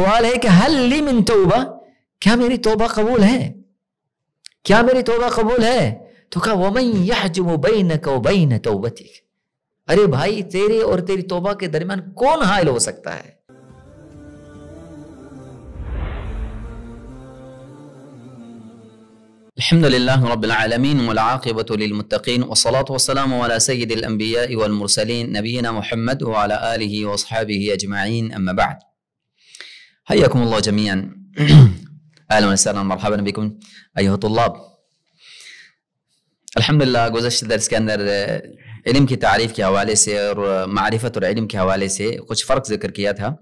سوال ہے کہ حل لی من توبہ، کیا میری توبہ قبول ہے؟ کیا میری توبہ قبول ہے؟ تو کہا وَمَن يَحْجُمُ بَيْنَكَ وَبَيْنَ تَوْبَتِكَ، ارے بھائی تیرے اور تیری توبہ کے درمیان کون حائل ہو سکتا ہے؟ الحمد للہ رب العالمین والعاقبۃ للمتقین والصلاة والسلام علی سید الانبیاء والمرسلین نبینا محمد وعلی آلہ واصحابہ اجمعین اما بعد. حیاکم اللہ جمیعا، اہلا وسہلا مرحبا بکم ایھا الطلاب. الحمدللہ گزشتہ درس کے اندر علم کی تعریف کے حوالے سے اور معرفت اور علم کے حوالے سے کچھ فرق ذکر کیا تھا،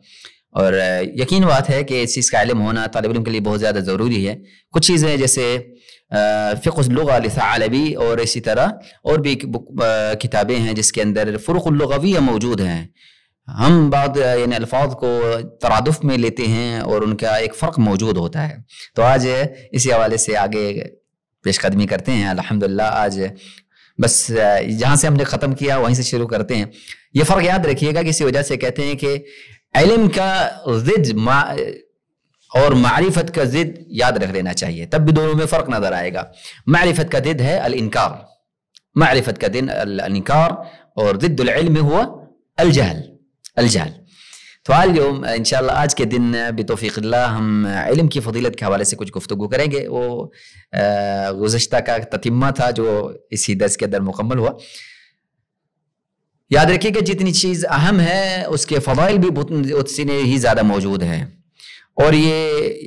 اور یقین بات ہے کہ اس چیز کا علم ہونا طالب علم کے لیے بہت زیادہ ضروری ہے. کچھ چیزیں جیسے فقہ اللغہ لثعلبی اور اسی طرح اور بھی کتابیں ہیں جس کے اندر فروق اللغویہ موجود ہیں. ہم بعض یعنی الفاظ کو ترادف میں لیتے ہیں اور ان کا ایک فرق موجود ہوتا ہے. تو آج اسی حوالے سے آگے پیش قدمی کرتے ہیں. الحمدللہ آج بس جہاں سے ہم نے ختم کیا وہیں سے شروع کرتے ہیں. یہ فرق یاد رکھیے گا، کسی وجہ سے کہتے ہیں کہ علم کا ضد اور معرفت کا ضد یاد رکھ لینا چاہیے، تب بھی دونوں میں فرق نظر آئے گا. معرفت کا ضد ہے الانکار، معرفت کا ضد الانکار، اور ضد العلم ہوا الجہل. تو اليوم انشاءاللہ آج کے دن بتوفیق اللہ ہم علم کی فضیلت کے حوالے سے کچھ گفتگو کریں گے. وہ گزشتہ کا تتمہ تھا جو اسی درس کے اندر مکمل ہوا. یاد رکھیے کہ جتنی چیز اہم ہے اس کے فضائل بھی اتنے ہی زیادہ موجود ہیں، اور یہ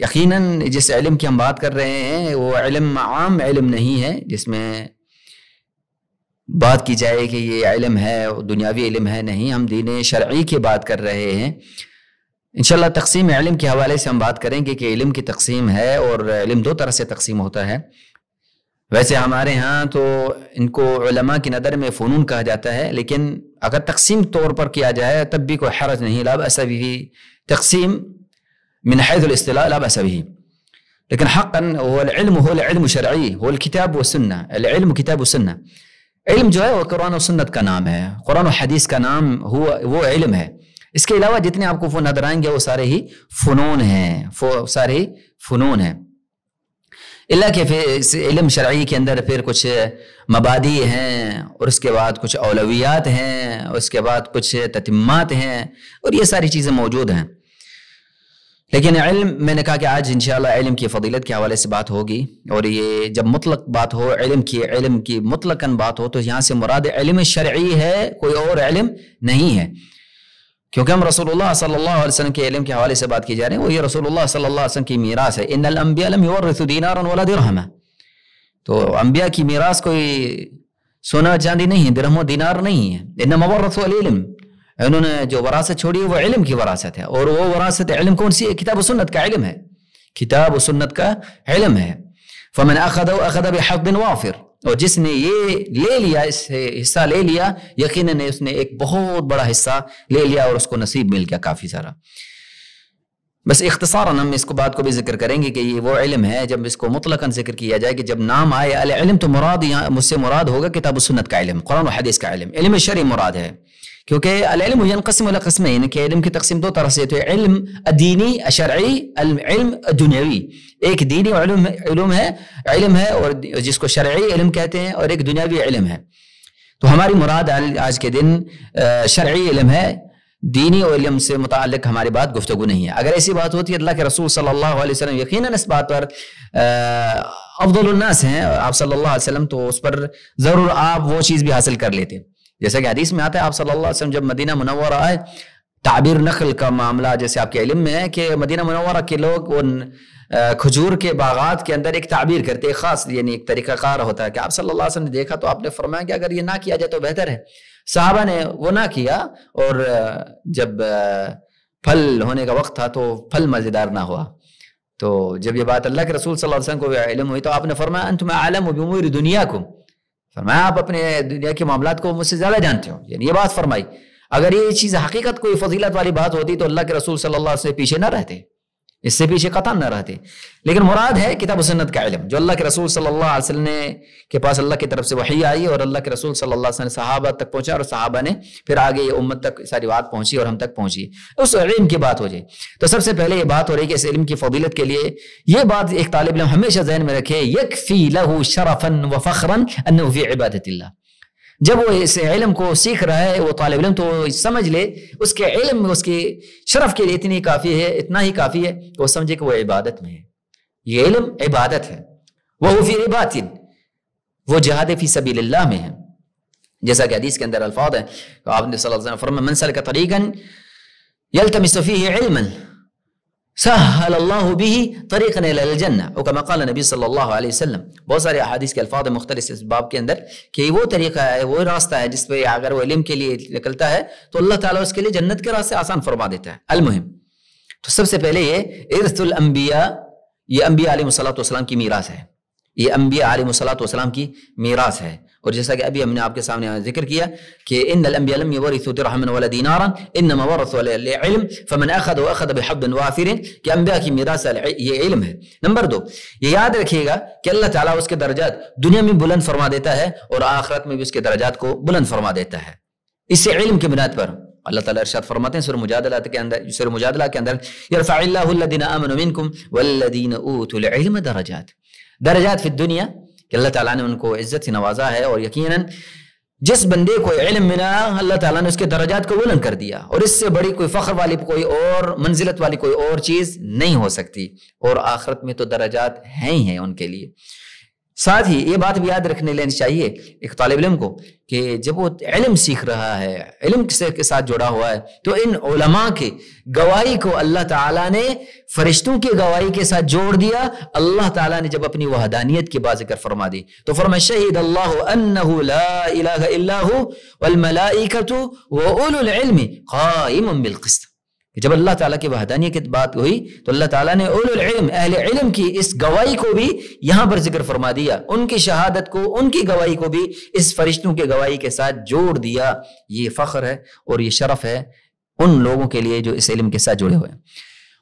یقیناً جس علم کی ہم بات کر رہے ہیں وہ علم عام علم نہیں ہے جس میں بات کی جائے کہ یہ علم ہے دنیاوی علم ہے. نہیں، ہم دین شرعی کی بات کر رہے ہیں. انشاءاللہ تقسیم علم کے حوالے سے ہم بات کریں گے کہ علم کی تقسیم ہے، اور علم دو طرح سے تقسیم ہوتا ہے. ویسے ہمارے ہاں تو ان کو علماء کی نظر میں فنون کہا جاتا ہے، لیکن اگر تقسیم طور پر کیا جائے تب بھی کوئی حرج نہیں، لا بأس به. تقسیم من حيث الاصطلاح لا بأس به، لیکن حقا هو العلم شرعی، هو الكتاب والسنہ. العلم کتاب و سنہ. علم جو ہے وہ قرآن و سنت کا نام ہے، قرآن و حدیث کا نام وہ علم ہے. اس کے علاوہ جتنے آپ کو نظر آئیں گے وہ سارے ہی فنون ہیں، سارے ہی فنون ہیں. اللہ کے علم شرعی کے اندر پھر کچھ مبادی ہیں، اور اس کے بعد کچھ اولویات ہیں، اور اس کے بعد کچھ تتمات ہیں، اور یہ ساری چیزیں موجود ہیں. لیکن علم، میں نے کہا کہ آج انشاءاللہ علم کی فضیلت کے حوالے سے بات ہوگی، اور یہ جب مطلق بات ہو علم کی مطلقاً بات ہو تو یہاں سے مراد علم شرعی ہے، کوئی اور علم نہیں ہے. کیونکہ ہم رسول اللہ صلی اللہ علیہ وسلم کے علم کے حوالے سے بات کی جا رہے ہیں، وہ یہ رسول اللہ صلی اللہ علیہ وسلم کی میراث ہے. ان الانبیاء لم یورثوا دینارا ولا درہما. تو انبیاء کی میراث کوئی سونا چاندی نہیں ہے، درہم و دینار نہیں ہے. انما ورثوا العلم، انہوں نے جو وراثت چھوڑی وہ علم کی وراثت ہے. اور وہ وراثت علم کون سی ہے؟ کتاب و سنت کا علم ہے، کتاب و سنت کا علم ہے. فمن اخذ بحظ وافر، اور جس نے یہ لے لیا، اس حصہ لے لیا، یقیناً اس نے ایک بہت بڑا حصہ لے لیا اور اس کو نصیب مل گیا کافی سارا. بس اختصاراً ہم اس کو بات کو بھی ذکر کریں گے کہ یہ وہ علم ہے جب اس کو مطلقاً ذکر کیا جائے کہ جب نام آئے العلم تو مراد یہاں مجھ سے مراد ہوگا کتاب و سنت کا علم، قرآن و حدیث کا علم. علم شرعی مراد ہے، کیونکہ العلم ينقسم الى قسمين، کہ علم کی تقسیم دو طرح سے ہے. علم دینی شرعی، علم دنیاوی. ایک دینی علم ہے اور جس کو شرعی علم کہتے ہیں، اور ایک دنیاوی علم ہے. تو ہماری مراد آج کے دن شرعی علم ہے، دینی علم سے متعلق ہماری بات گفتگو نہیں ہے. اگر ایسی بات ہوتی ہے اللہ کے رسول صلی اللہ علیہ وسلم یقیناً اس بات پر افضل الناس ہیں آپ صلی اللہ علیہ وسلم، تو اس پر ضرور آپ وہ چیز بھی حاصل کر لیتے. جیسا کہ حدیث میں آتا ہے آپ صلی اللہ علیہ وسلم جب مدینہ منورہ آئے، تعبیر نخل کا معاملہ جیسے آپ کے علم میں ہے کہ مدینہ منورہ کے لوگ ان کھجور کے باغات کے اندر ایک تعبیر کرتے، ایک خاص یعنی ایک طریقہ کار ہوتا ہے کہ آپ صلی اللہ علیہ وسلم نے دیکھا تو آپ نے فرمایا کہ اگر یہ نہ کیا جائے تو بہتر ہے. صحابہ نے وہ نہ کیا، اور جب پھل ہونے کا وقت تھا تو پھل مزیدار نہ ہوا. تو جب یہ بات اللہ کے رسول صلی اللہ علیہ وسلم کو علم ہوئی تو آپ نے فرمایا انتم اعلم بامور دنیاکم، فرمایا آپ اپنے دنیا کے معاملات کو مجھ سے زیادہ جانتے ہو. یعنی یہ بات فرمائی. اگر یہ چیز حقیقت کوئی فضیلت والی بات ہوتی تو اللہ کے رسول صلی اللہ علیہ وسلم پیچھے نہ رہتے، اس سے پیچھے قطعاً نہ رہتے. لیکن مراد ہے کتاب و سنت کا علم جو اللہ کے رسول صلی اللہ علیہ وسلم کے پاس اللہ کی طرف سے وحی آئی اور اللہ کے رسول صلی اللہ علیہ وسلم صحابہ تک پہنچا اور صحابہ نے پھر آگے یہ امت تک ساری بات پہنچی اور ہم تک پہنچی. اس علم کی بات ہو جائے تو سب سے پہلے یہ بات ہو رہی ہے کہ اس علم کی فضیلت کے لیے یہ بات ایک طالب علم ہمیشہ ذہن میں رکھے یکفی لہ شرفا وفخرا انہ فی عبادت اللہ. جب وہ اس علم کو سیکھ رہا ہے وہ طالب علم تو سمجھ لے اس کے علم میں اس کے شرف کے لیے اتنا ہی کافی ہے کہ وہ سمجھے کہ وہ عبادت میں ہے. یہ علم عبادت ہے. وہ فی عبادت وہ جہاد فی سبیل اللہ میں ہے. جیسا کہ حدیث کے اندر الفاظ ہیں آپ نے صلی اللہ علیہ وسلم فرمایا من سلک طریقا یلتمس فیہ علما سہل اللہ به طریقا الی الجنہ او کما قال نبی صلی اللہ علیہ وسلم. بہت سارے احادیث کے الفاظ مختلف اس باب کے اندر کہ وہ طریقہ ہے وہ راستہ ہے جس پہ اگر وہ علم کے لیے نکلتا ہے تو اللہ تعالیٰ اس کے لیے جنت کے راستے آسان فرما دیتا ہے. المہم تو سب سے پہلے یہ ارث الانبیاء یہ انبیاء علیہ الصلوۃ والسلام کی میراث ہے. یہ انبیاء علیہ الصلوۃ والسلام کی میراث ہے. اور جیسا کہ ابھی ہم نے آپ کے سامنے ذکر کیا کہ ان الانبیاء لم يورثوا درہما ولا دینارا انما ورثوا العلم فمن اخذ بحظ وافر کہ انبیاء کی میراث یہ علم ہے. نمبر 2 یہ یاد رکھیے گا کہ اللہ تعالیٰ اس کے درجات دنیا میں بلند فرما دیتا ہے اور آخرت میں بھی اس کے درجات کو بلند فرما دیتا ہے. اس سے علم کی بنیاد پر اللہ تعالیٰ ارشاد فرماتے ہیں سورہ مجادلہ کے اندر یرفع اللہ الذین آمنوا منکم والذین اوتوا العلم درجات فی الدنیا کہ اللہ تعالیٰ نے ان کو عزت سے نوازا ہے اور یقیناً جس بندے کو علم ملا اللہ تعالیٰ نے اس کے درجات کو بلند کر دیا اور اس سے بڑی کوئی فخر والی کوئی اور منزلت والی کوئی اور چیز نہیں ہو سکتی. اور آخرت میں تو درجات ہیں ہی ہیں ان کے لیے. ساتھ ہی یہ بات بھی یاد رکھنے لینی چاہیے ایک طالب علم کو کہ جب وہ علم سیکھ رہا ہے علم کے ساتھ جڑا ہوا ہے تو ان علماء کی گواہی کو اللہ تعالیٰ نے فرشتوں کی گواہی کے ساتھ جوڑ دیا. اللہ تعالیٰ نے جب اپنی وحدانیت کی بات ذکر فرما دی تو فرمایا شہید اللہ انہ لا الہ الا ہو والملائکۃ واولو العلم قائما بالقسط. جب اللہ تعالیٰ کی وحدانیت کی بات ہوئی تو اللہ تعالیٰ نے اولو العلم اہل علم کی اس گواہی کو بھی یہاں پر ذکر فرما دیا. ان کی شہادت کو ان کی گواہی کو بھی اس فرشتوں کے گواہی کے ساتھ جوڑ دیا. یہ فخر ہے اور یہ شرف ہے ان لوگوں کے لیے جو اس علم کے ساتھ جڑے ہوئے ہیں.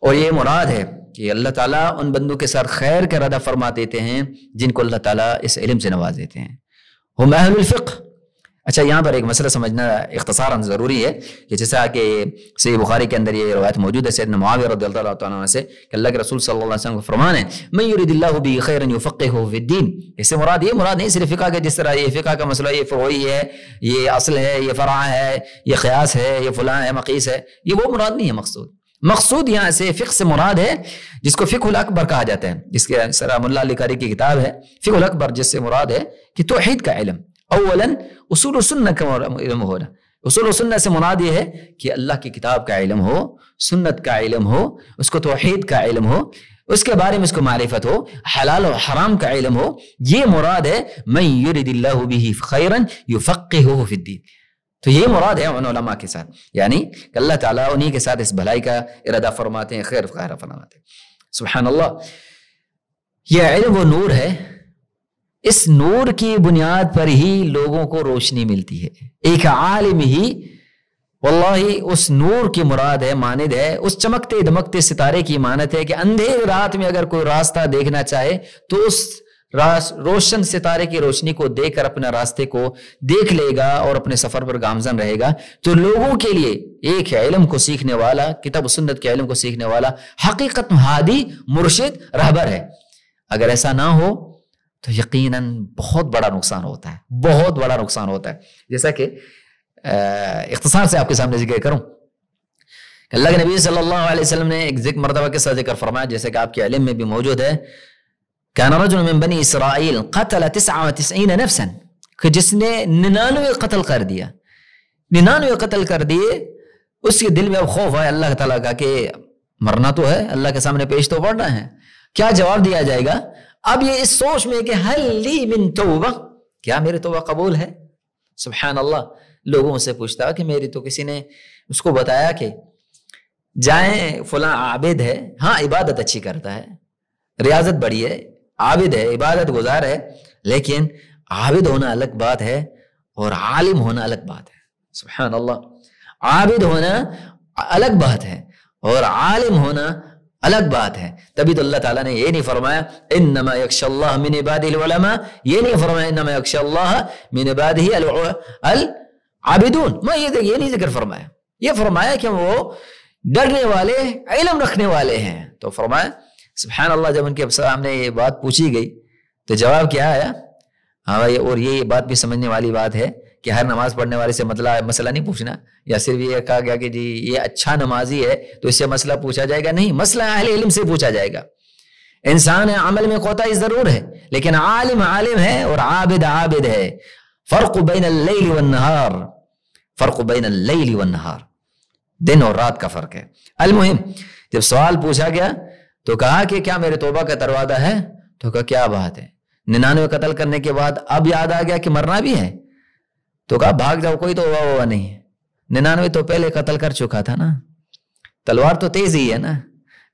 اور یہ مراد ہے کہ اللہ تعالیٰ ان بندوں کے ساتھ خیر کا ارادہ فرما دیتے ہیں جن کو اللہ تعالیٰ اس علم سے نواز دیتے ہیں. ہم اہل الفقہ. اچھا یہاں پر ایک مسئلہ سمجھنا اختصاراً ضروری ہے کہ جیسا کہ صحیح بخاری کے اندر یہ روایت موجود ہے سیدنا معاویہ رضی اللہ عنہ سے کہ اللہ کے رسول صلی اللہ علیہ وسلم کا فرمان ہے من یرید اللہ بہ خیرا یفقہہ فی الدین. اس سے مراد نہیں صرف فقہ کا جس طرح یہ فقہ کا مسئلہ یہ فروعی ہے یہ اصل ہے یہ فرع ہے یہ قیاس ہے یہ فلاں ہے مقیس ہے یہ وہ مراد نہیں ہے. مقصود یہاں سے فقہ سے مراد ہے جس کو فقہ الاکبر کہا جاتا ہے جس کے سلام اللہ علیہ قاری کی کتاب ہے فقہ الاکبر جس سے مراد ہے کہ توحید کا علم. اولا اصول و سنت کا علم ہونا. اصول و سنت سے مراد یہ ہے کہ اللہ کی کتاب کا علم ہو سنت کا علم ہو اس کو توحید کا علم ہو اس کے بارے میں اس کو معرفت ہو حلال و حرام کا علم ہو. یہ مراد ہے من یرید اللہ بہ خیرا یفقہہ فی الدین. تو یہ مراد ہے ان علماء کے ساتھ یعنی کہ اللہ تعالیٰ انہی کے ساتھ اس بھلائی کا ارادہ فرماتے ہیں خیر فرماتے ہیں. سبحان اللہ. یہ علم وہ نور ہے. اس نور کی بنیاد پر ہی لوگوں کو روشنی ملتی ہے. ایک عالم ہی واللہ اس نور کی مراد ہے مانند ہے اس چمکتے دمکتے ستارے کی مانت ہے کہ اندھیرے رات میں اگر کوئی راستہ دیکھنا چاہے تو اس روشن ستارے کی روشنی کو دیکھ کر اپنے راستے کو دیکھ لے گا اور اپنے سفر پر گامزن رہے گا. تو لوگوں کے لیے ایک علم کو سیکھنے والا کتاب و سنت کے علم کو سیکھنے والا حقیقت ہادی مرشد رہبر ہے. اگر ایسا نہ ہو تو یقیناً بہت بڑا نقصان ہوتا ہے بہت بڑا نقصان ہوتا ہے. جیسا کہ اختصار سے آپ کے سامنے ذکر کروں کہ اللہ کے نبی صلی اللہ علیہ وسلم نے ایک مرتبہ کے ساتھ ذکر فرمایا جیسے کہ آپ کے علم میں بھی موجود ہے کان رجل من بنی اسرائیل قتل 99 نفسا کہ جس نے 99 قتل کر دیا 99 قتل کر دیے. اس کے دل میں اب خوف ہے اللہ تعالیٰ کا کہ مرنا تو ہے اللہ کے سامنے پیش تو پڑنا ہے. کیا جواب دیا جائے گا؟ اب یہ اس سوچ میں کہ حل لی من توبہ کیا میری توبہ قبول ہے. سبحان اللہ. لوگوں سے پوچھتا کہ میری تو کسی نے اس کو بتایا کہ جائیں فلاں عابد ہے ہاں عبادت اچھی کرتا ہے ریاضت بڑی ہے عابد ہے عبادت گزار ہے لیکن عابد ہونا الگ بات ہے اور عالم ہونا الگ بات ہے. سبحان اللہ. عابد ہونا الگ بات ہے اور عالم ہونا الگ بات ہے. تبھی تو اللہ تعالیٰ نے یہ نہیں فرمایا انما یخشی اللہ من عبادہ العلماء, یہ نہیں فرمایا انما یخشی اللہ من عبادہ العابدون, میں یہ نہیں ذکر فرمایا. یہ فرمایا کہ وہ ڈرنے والے, علم رکھنے والے ہیں. تو فرمایا سبحان اللہ, جب ان کے سامنے یہ بات پوچھی گئی تو جواب کیا آیا؟ ہاں بھائی, اور یہ بات بھی سمجھنے والی بات ہے کہ ہر نماز پڑھنے والے سے مسئلہ نہیں پوچھنا, یا صرف یہ کہا گیا کہ جی یہ اچھا نمازی ہے تو اس سے مسئلہ پوچھا جائے گا. نہیں, مسئلہ اہل علم سے پوچھا جائے گا. انسان عمل میں کوتاہی ضرور ہے, لیکن عالم عالم ہے اور عابد عابد ہے. فرق بین اللیل والنہار, فرق بین اللیل والنہار, دن اور رات کا فرق ہے. المہم جب سوال پوچھا گیا تو کہا کہ کیا میرے توبہ کا دروازہ ہے؟ تو کہا کیا بات ہے, 99 قتل کرنے کے بعد اب یاد آ گیا کہ مرنا بھی ہے. تو کہا بھاگ جاؤ, کوئی تو ہوا نہیں ہے, 99 تو پہلے قتل کر چکا تھا نا, تلوار تو تیز ہی ہے نا,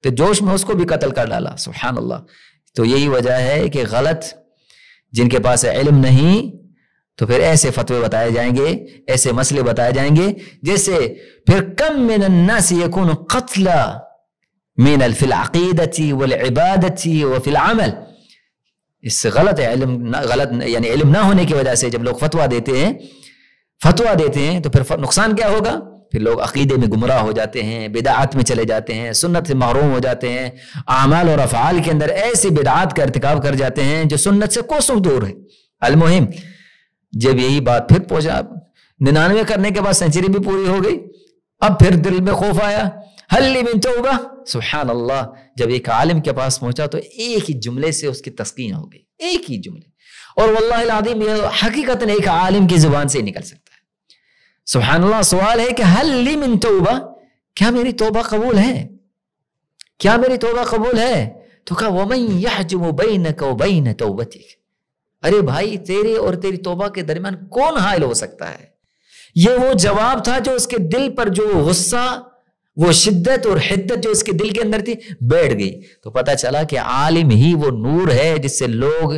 تو جوش میں اس کو بھی قتل کر ڈالا. سبحان اللہ. تو یہی وجہ ہے کہ غلط, جن کے پاس علم نہیں تو پھر ایسے فتوے بتائے جائیں گے, ایسے مسئلے بتائے جائیں گے جیسے پھر کم من الناس یکون قتلا من فی العقیدۃ والعبادۃ وفی العمل. اس سے غلط ہے, غلط یعنی علم نہ ہونے کی وجہ سے جب لوگ فتویٰ دیتے ہیں تو پھر نقصان کیا ہوگا؟ پھر لوگ عقیدے میں گمراہ ہو جاتے ہیں, بدعات میں چلے جاتے ہیں, سنت سے محروم ہو جاتے ہیں, اعمال اور افعال کے اندر ایسی بدعات کا ارتکاب کر جاتے ہیں جو سنت سے کوسوں دور ہے. المہم جب یہی بات پھر پہنچا, 99 کرنے کے بعد سینچری بھی پوری ہو گئی, اب پھر دل میں خوف آیا, حل لی من توبہ. سبحان اللہ, جب ایک عالم کے پاس پہنچا تو ایک ہی جملے سے اس کی تسکین ہو گئی, ایک ہی جملے. اور واللہ العظیم یہ حقیقتاً ایک عالم کی زبان سے نکل سکتا ہے. سبحان اللہ. سوال ہے کہ حل لی من توبہ, کیا میری توبہ قبول ہے؟ کیا میری توبہ قبول ہے؟ تو کہا ومن یحجب بینک وبین توبتک. ارے بھائی, تیرے اور تیری توبہ کے درمیان کون حائل ہو سکتا ہے؟ یہ وہ جواب تھا جو اس کے دل پر جو غصہ, وہ شدت اور حدت جو اس کے دل کے اندر تھی بیٹھ گئی. تو پتہ چلا کہ عالم ہی وہ نور ہے جس سے لوگ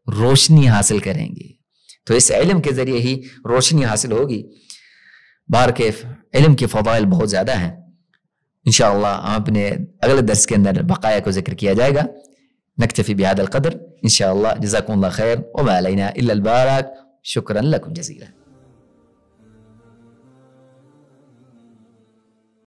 روشنی حاصل کریں گے. تو اس علم کے ذریعے ہی روشنی حاصل ہوگی. بہر کیف علم کے فضائل بہت زیادہ ہیں, انشاءاللہ ہم اپنے اگلے درس کے اندر بقایا کو ذکر کیا جائے گا. نکتفی بهذا القدر انشاءاللہ. جزاکم اللہ خیر وما علینا الا البلاغ. شکرا لکم جزیلا.